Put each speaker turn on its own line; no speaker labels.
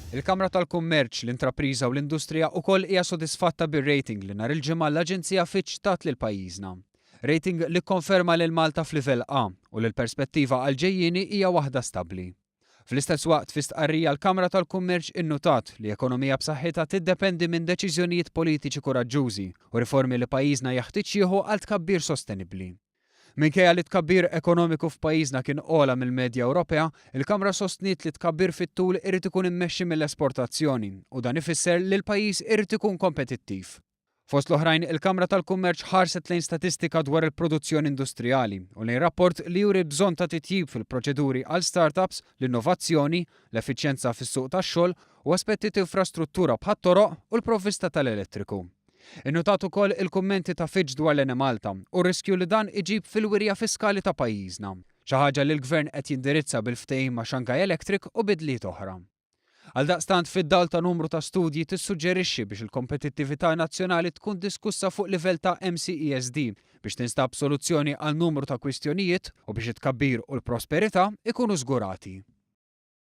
Il-Kamra tal-Kummerċ, l-Intrapriża u l-Industrija wkoll hija sodisfatta bir-rating li nhar il-ġimgħa l-Aġenzija Fitch tat lil pajjiżna. Rating li kkonferma lil Malta f'livell A u li l-perspettiva għal ġejjieni hija waħda stabbli. Fl-istess waqt fi stqarrija l-Kamra tal-Kummerċ innutat li ekonomija b'saħħitha tiddependi minn deċiżjonijiet politiċi kuraġġużi u riformi li pajjiżna jaħtieġ jieħu għal tkabbir sostenibbli. Minkejja li tkabbir ekonomiku f'pajjiżna kien ogħla mill-medja Ewropea, il-Kamra sostniet li tkabbir fit-tul irid ikun immexxi mill-esportazzjoni u dan ifisser li l-pajjiż irid ikun kompetittiv. Fost l-oħrajn, il-Kamra tal-Kummerċ ħarset lejn statistika dwar il-produzzjoni industrijali u lejn rapport li juri bżonn ta' titjib fil-proċeduri għal startups, l-innovazzjoni, l-effiċjenza fis-suq tax-xogħol u aspetti ta' infrastruttura bħat-toroq u l-provvista tal-elettriku. Innutat ukoll il-kummenti ta' Fitch dwar l-Enemalta u riskju li dan iġib fil-wirja fiskali ta' pajjiżna, xi ħaġa li l-Gvern qed jindirizza bil-ftehim ma' Shanghai Electric u bidliet oħra. Għaldaqstant fid-dawl ta' numru ta' studji tissuġġerixxi biex il-kompetittività nazzjonali tkun diskussa fuq livell ta' MCESD biex tinstab soluzzjoni għal numru ta' kwistjonijiet u biex it-tkabbir u l-prosperità ikunu żgurati.